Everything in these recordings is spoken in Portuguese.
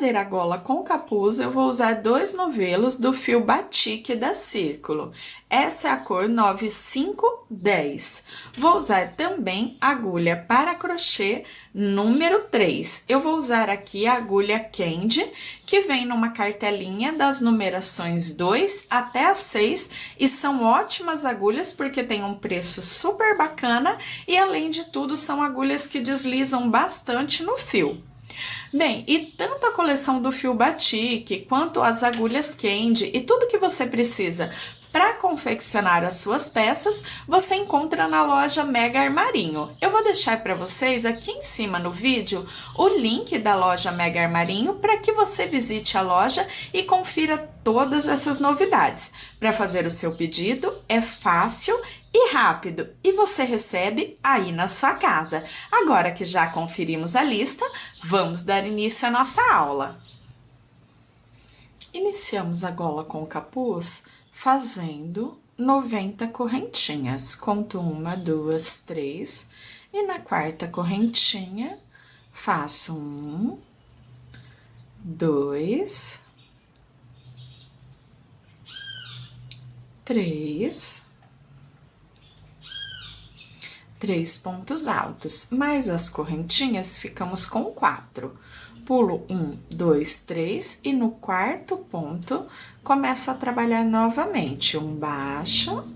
fazer a gola com capuz, eu vou usar 2 novelos do fio batique da Círculo. Essa é a cor 9510. Vou usar também agulha para crochê número 3. Eu vou usar aqui a agulha Candy, que vem numa cartelinha das numerações 2 até a 6, e são ótimas agulhas porque tem um preço super bacana e, além de tudo, são agulhas que deslizam bastante no fio. Bem, e tanto a coleção do fio batique, quanto as agulhas Candy e tudo que você precisa para confeccionar as suas peças, você encontra na loja Mega Armarinho. Eu vou deixar para vocês aqui em cima no vídeo o link da loja Mega Armarinho para que você visite a loja e confira todas essas novidades. Para fazer o seu pedido é fácil e rápido, e você recebe aí na sua casa. Agora que já conferimos a lista, vamos dar início à nossa aula. Iniciamos a gola com o capuz fazendo 90 correntinhas. Conto 1, 2, 3, e na quarta correntinha faço 1, 2, 3 pontos altos, mais as correntinhas ficamos com 4. Pulo 1, 2, 3 e no quarto ponto começo a trabalhar novamente. Um baixo,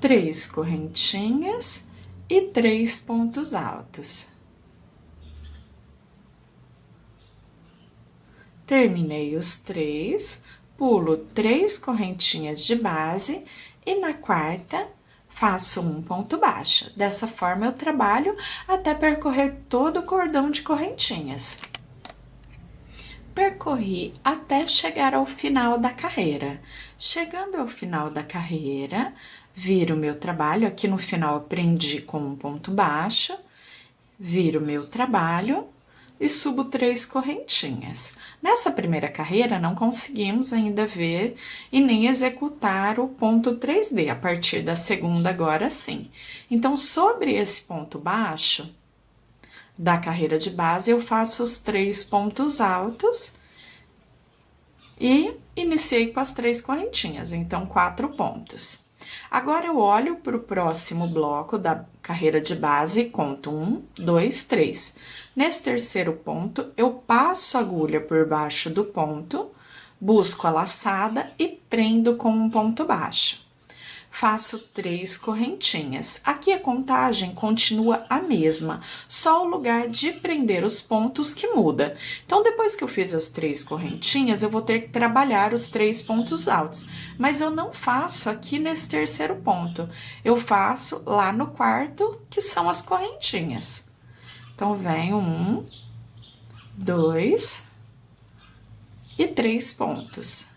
3 correntinhas e 3 pontos altos. Terminei os 3, pulo 3 correntinhas de base e na quarta faço um ponto baixo. Dessa forma, eu trabalho até percorrer todo o cordão de correntinhas. Percorri até chegar ao final da carreira. Chegando ao final da carreira, viro o meu trabalho. Aqui no final, eu prendi com um ponto baixo. Viro o meu trabalho e subo 3 correntinhas. Nessa primeira carreira, não conseguimos ainda ver e nem executar o ponto 3D. A partir da segunda, agora sim. Então, sobre esse ponto baixo da carreira de base, eu faço os 3 pontos altos e iniciei com as 3 correntinhas, então 4 pontos. Agora, eu olho para o próximo bloco da carreira de base e conto 1, 2, 3. Nesse terceiro ponto, eu passo a agulha por baixo do ponto, busco a laçada e prendo com um ponto baixo. Faço 3 correntinhas. Aqui a contagem continua a mesma, só o lugar de prender os pontos que muda. Então, depois que eu fiz as 3 correntinhas, eu vou ter que trabalhar os 3 pontos altos. Mas eu não faço aqui nesse terceiro ponto, eu faço lá no quarto, que são as correntinhas. Então, venho 1, 2 e 3 pontos.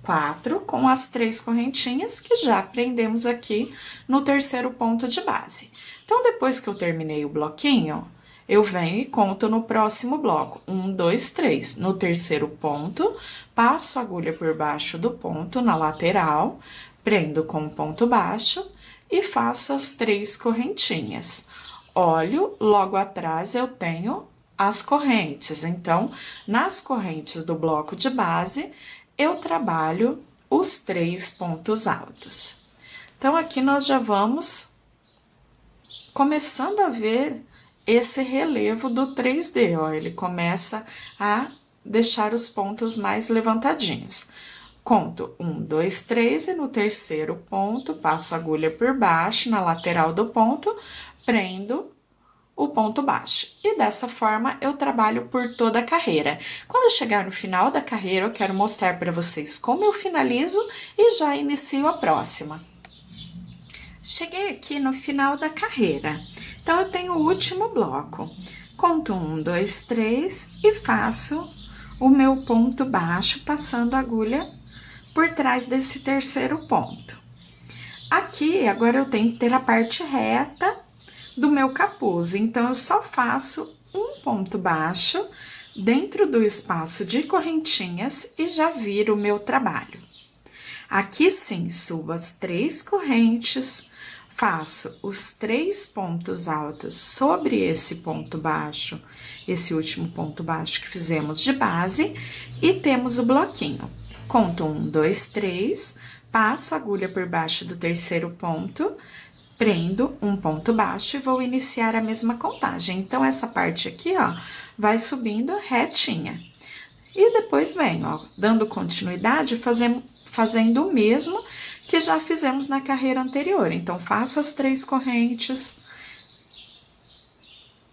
4 com as 3 correntinhas que já prendemos aqui no terceiro ponto de base. Então, depois que eu terminei o bloquinho, eu venho e conto no próximo bloco. 1, 2, 3. No terceiro ponto, passo a agulha por baixo do ponto na lateral, prendo com um ponto baixo e faço as 3 correntinhas. Olho, logo atrás eu tenho as correntes. Então, nas correntes do bloco de base, eu trabalho os 3 pontos altos. Então, aqui nós já vamos começando a ver esse relevo do 3D, ó. Ele começa a deixar os pontos mais levantadinhos. Conto 1, 2, 3 e no terceiro ponto, passo a agulha por baixo, na lateral do ponto, prendo o ponto baixo. E dessa forma, eu trabalho por toda a carreira. Quando eu chegar no final da carreira, eu quero mostrar para vocês como eu finalizo e já inicio a próxima. Cheguei aqui no final da carreira. Então, eu tenho o último bloco. Conto 1, 2, 3 e faço o meu ponto baixo, passando a agulha por trás desse terceiro ponto. Aqui, agora eu tenho que ter a parte reta do meu capuz, então eu só faço um ponto baixo dentro do espaço de correntinhas e já viro o meu trabalho. Aqui sim, subo as 3 correntes, faço os 3 pontos altos sobre esse ponto baixo, esse último ponto baixo que fizemos de base, e temos o bloquinho. Conto 1, 2, 3, passo a agulha por baixo do terceiro ponto, prendo um ponto baixo e vou iniciar a mesma contagem. Então, essa parte aqui, ó, vai subindo retinha. E depois vem, ó, dando continuidade, fazendo o mesmo que já fizemos na carreira anterior. Então, faço as 3 correntes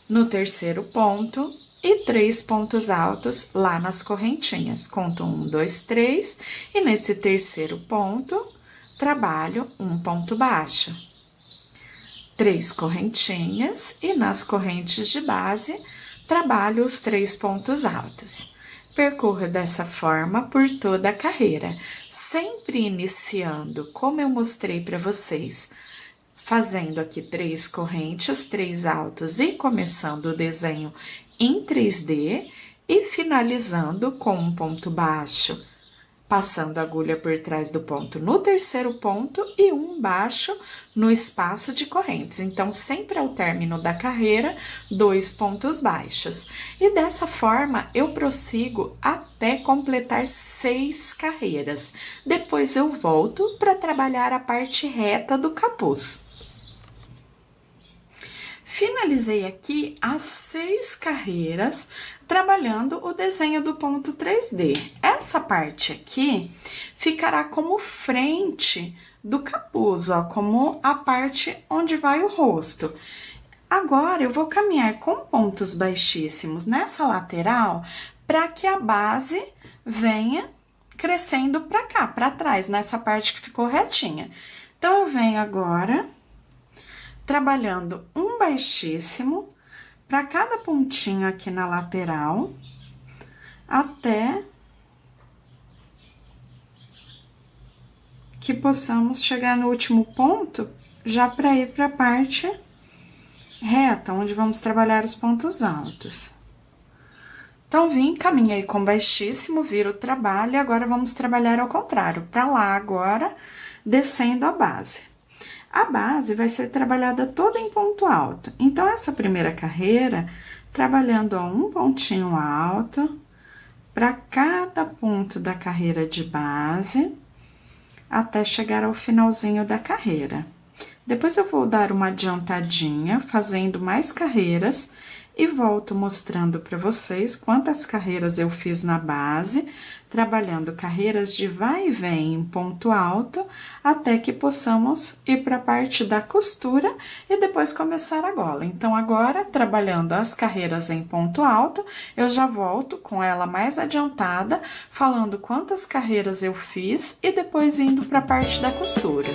no terceiro ponto e 3 pontos altos lá nas correntinhas. Conto 1, 2, 3 e nesse terceiro ponto, trabalho um ponto baixo. 3 correntinhas e nas correntes de base, trabalho os 3 pontos altos. Percorra dessa forma por toda a carreira, sempre iniciando, como eu mostrei para vocês, fazendo aqui 3 correntes, 3 altos e começando o desenho em 3D e finalizando com um ponto baixo, passando a agulha por trás do ponto no terceiro ponto e um baixo no espaço de correntes. Então, sempre ao término da carreira, 2 pontos baixos. E dessa forma, eu prossigo até completar 6 carreiras. Depois eu volto para trabalhar a parte reta do capuz. Finalizei aqui as 6 carreiras, trabalhando o desenho do ponto 3D. Essa parte aqui ficará como frente do capuz, ó, como a parte onde vai o rosto. Agora, eu vou caminhar com pontos baixíssimos nessa lateral, para que a base venha crescendo para cá, para trás, nessa parte que ficou retinha. Então, eu venho agora trabalhando um baixíssimo para cada pontinho aqui na lateral, até que possamos chegar no último ponto, já para ir para a parte reta, onde vamos trabalhar os pontos altos. Então, vim, caminhei com baixíssimo, viro o trabalho, e agora vamos trabalhar ao contrário, para lá agora, descendo a base. A base vai ser trabalhada toda em ponto alto. Então, essa primeira carreira, trabalhando a um pontinho alto, para cada ponto da carreira de base, até chegar ao finalzinho da carreira. Depois, eu vou dar uma adiantadinha, fazendo mais carreiras, e volto mostrando para vocês quantas carreiras eu fiz na base, trabalhando carreiras de vai e vem em ponto alto, até que possamos ir para a parte da costura e depois começar a gola. Então, agora, trabalhando as carreiras em ponto alto, eu já volto com ela mais adiantada, falando quantas carreiras eu fiz e depois indo para a parte da costura.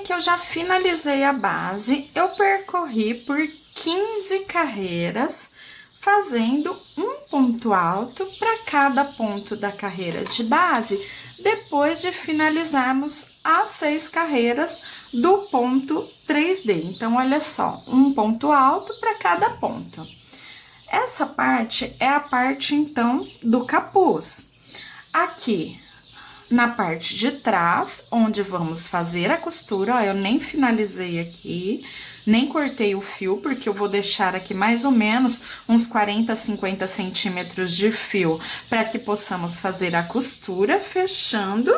Que eu já finalizei a base, eu percorri por 15 carreiras, fazendo um ponto alto para cada ponto da carreira de base, depois de finalizarmos as 6 carreiras do ponto 3D. Então, olha só, um ponto alto para cada ponto. Essa parte é a parte, então, do capuz. Aqui, na parte de trás, onde vamos fazer a costura, ó, eu nem finalizei aqui, nem cortei o fio, porque eu vou deixar aqui mais ou menos uns 40, 50 centímetros de fio, para que possamos fazer a costura, fechando.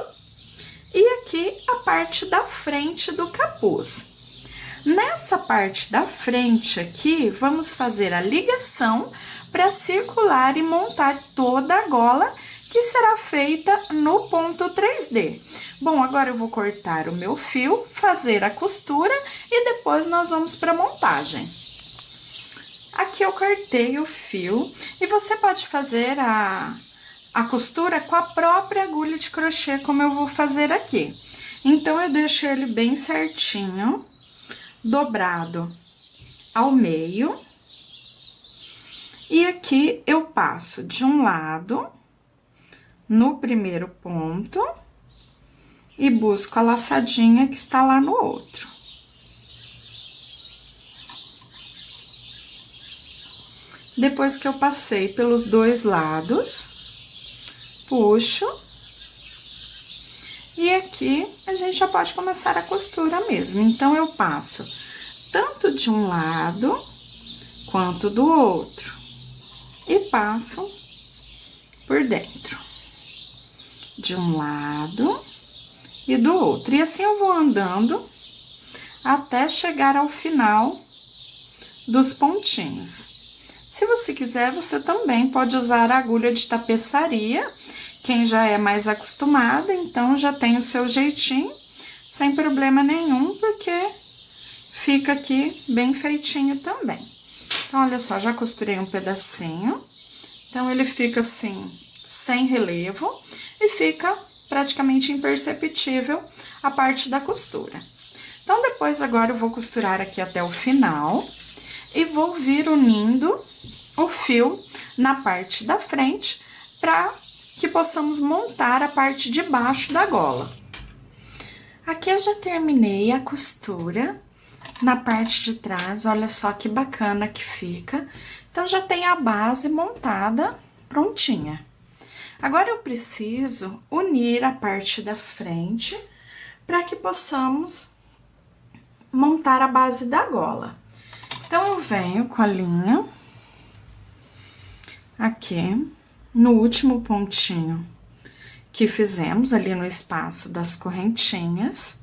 E aqui a parte da frente do capuz. Nessa parte da frente aqui, vamos fazer a ligação para circular e montar toda a gola, que será feita no ponto 3D. Bom, agora eu vou cortar o meu fio, fazer a costura e depois nós vamos para a montagem. Aqui eu cortei o fio e você pode fazer a costura com a própria agulha de crochê, como eu vou fazer aqui. Então, eu deixo ele bem certinho, dobrado ao meio. E aqui eu passo de um lado no primeiro ponto e busco a laçadinha que está lá no outro. Depois que eu passei pelos dois lados, puxo. E aqui a gente já pode começar a costura mesmo. Então, eu passo tanto de um lado quanto do outro. E passo por dentro. De um lado e do outro. E assim eu vou andando até chegar ao final dos pontinhos. Se você quiser, você também pode usar a agulha de tapeçaria. Quem já é mais acostumada, então já tem o seu jeitinho, sem problema nenhum, porque fica aqui bem feitinho também. Então, olha só, já costurei um pedacinho. Então, ele fica assim, sem relevo, e fica praticamente imperceptível a parte da costura. Então, depois, agora, eu vou costurar aqui até o final, e vou vir unindo o fio na parte da frente, para que possamos montar a parte de baixo da gola. Aqui eu já terminei a costura na parte de trás, olha só que bacana que fica. Então, já tem a base montada, prontinha. Agora, eu preciso unir a parte da frente para que possamos montar a base da gola. Então, eu venho com a linha aqui no último pontinho que fizemos ali no espaço das correntinhas,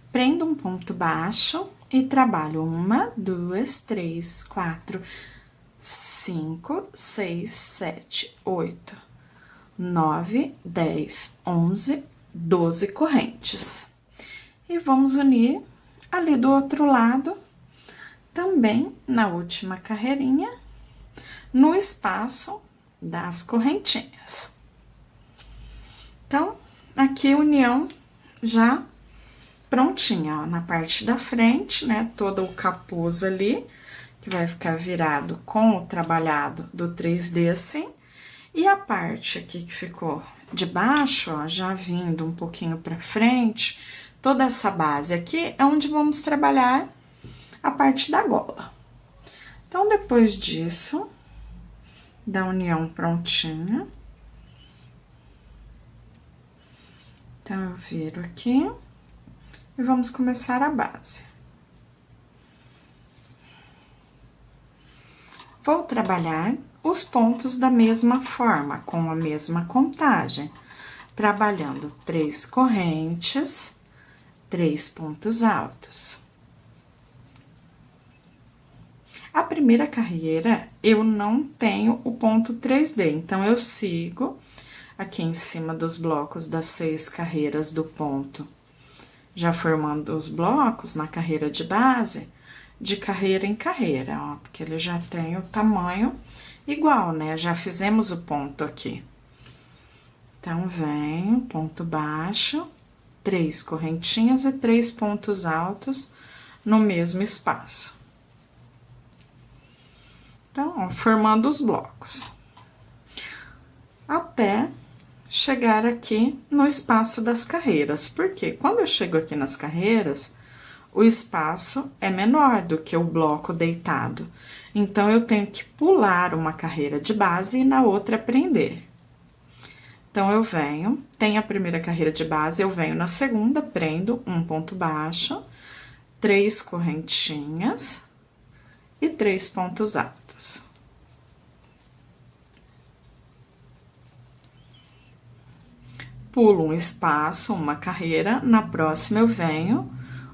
prendo um ponto baixo e trabalho 1, 2, 3, 4, 5, 6, 7, 8, 9, 10, 11, 12 correntes. E vamos unir ali do outro lado, também na última carreirinha, no espaço das correntinhas. Então, aqui união já prontinha, ó, na parte da frente, né, todo o capuz ali, que vai ficar virado com o trabalhado do 3D assim, e a parte aqui que ficou de baixo, ó, já vindo um pouquinho pra frente, toda essa base aqui é onde vamos trabalhar a parte da gola. Então, depois disso, da união prontinha, então, eu viro aqui e vamos começar a base. Vou trabalhar os pontos da mesma forma, com a mesma contagem, trabalhando 3 correntes, 3 pontos altos. A primeira carreira, eu não tenho o ponto 3D, então, eu sigo aqui em cima dos blocos das 6 carreiras do ponto, já formando os blocos na carreira de base, de carreira em carreira, ó, porque ele já tem o tamanho igual, né? Já fizemos o ponto aqui. Então, venho, ponto baixo, 3 correntinhas e 3 pontos altos no mesmo espaço. Então, ó, formando os blocos. Até chegar aqui no espaço das carreiras, porque quando eu chego aqui nas carreiras, o espaço é menor do que o bloco deitado. Então, eu tenho que pular uma carreira de base e na outra prender. Então, eu venho, tem a primeira carreira de base, eu venho na segunda, prendo um ponto baixo, 3 correntinhas e 3 pontos altos. Pulo um espaço, uma carreira, na próxima eu venho,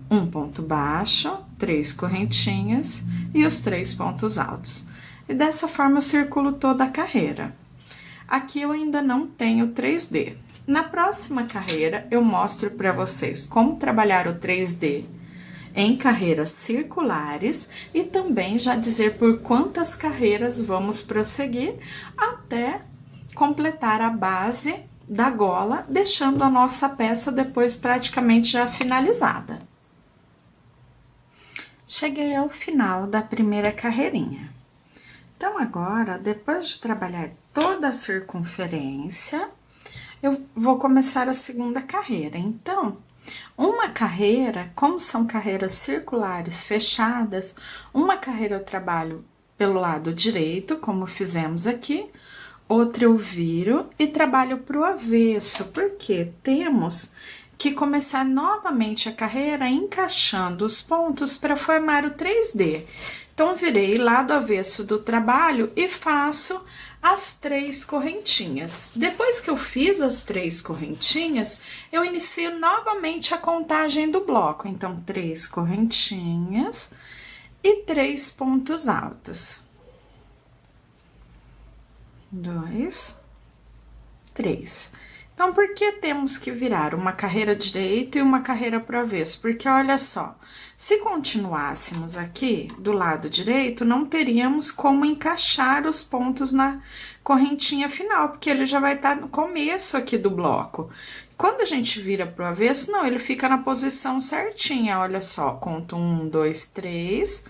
um ponto baixo, 3 correntinhas e os 3 pontos altos. E dessa forma eu circulo toda a carreira. Aqui eu ainda não tenho 3D. Na próxima carreira eu mostro para vocês como trabalhar o 3D em carreiras circulares e também já dizer por quantas carreiras vamos prosseguir até completar a base da gola, deixando a nossa peça depois praticamente já finalizada. Cheguei ao final da primeira carreirinha. Então, agora, depois de trabalhar toda a circunferência, eu vou começar a segunda carreira. Então, uma carreira, como são carreiras circulares fechadas, uma carreira eu trabalho pelo lado direito, como fizemos aqui, outra eu viro e trabalho para o avesso, porque temos que começar novamente a carreira encaixando os pontos para formar o 3D. Então, virei lado avesso do trabalho e faço as 3 correntinhas. Depois que eu fiz as 3 correntinhas, eu inicio novamente a contagem do bloco. Então, 3 correntinhas e 3 pontos altos. 2, 3. Então, por que temos que virar uma carreira direita e uma carreira pro avesso? Porque, olha só, se continuássemos aqui do lado direito, não teríamos como encaixar os pontos na correntinha final, porque ele já vai estar no começo aqui do bloco. Quando a gente vira pro avesso, não, ele fica na posição certinha, olha só, conto 1, 2, 3...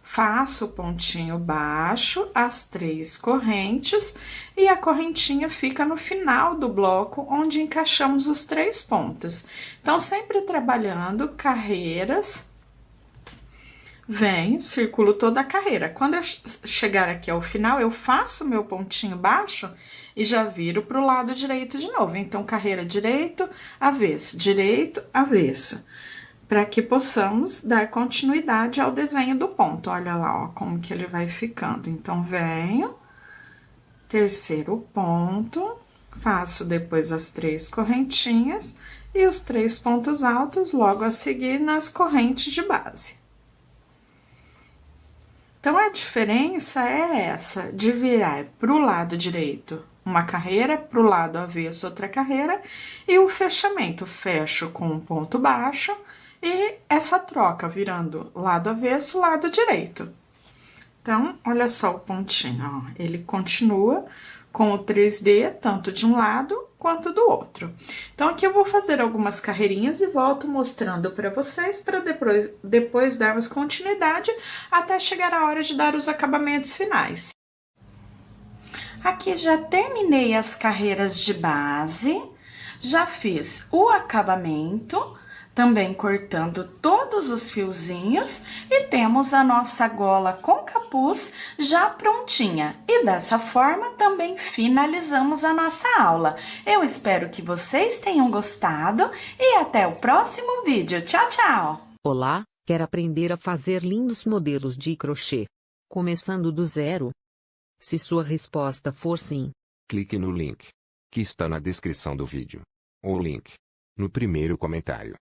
Faço o pontinho baixo, as 3 correntes, e a correntinha fica no final do bloco, onde encaixamos os 3 pontos. Então, sempre trabalhando carreiras, venho, circulo toda a carreira. Quando eu chegar aqui ao final, eu faço o meu pontinho baixo e já viro para o lado direito de novo. Então, carreira direito, avesso, para que possamos dar continuidade ao desenho do ponto. Olha lá, ó, como que ele vai ficando. Então, venho, terceiro ponto, faço depois as 3 correntinhas e os 3 pontos altos logo a seguir nas correntes de base. Então, a diferença é essa, de virar para o lado direito uma carreira, para o lado avesso outra carreira, e o fechamento, fecho com um ponto baixo, e essa troca, virando lado avesso, lado direito. Então, olha só o pontinho, ó, ele continua com o 3D, tanto de um lado quanto do outro. Então, aqui eu vou fazer algumas carreirinhas e volto mostrando para vocês, para depois darmos continuidade, até chegar a hora de dar os acabamentos finais. Aqui já terminei as carreiras de base, já fiz o acabamento, também cortando todos os fiozinhos, e temos a nossa gola com capuz já prontinha. E dessa forma também finalizamos a nossa aula. Eu espero que vocês tenham gostado e até o próximo vídeo. Tchau, tchau! Olá, quer aprender a fazer lindos modelos de crochê, começando do zero? Se sua resposta for sim, clique no link que está na descrição do vídeo, ou link no primeiro comentário.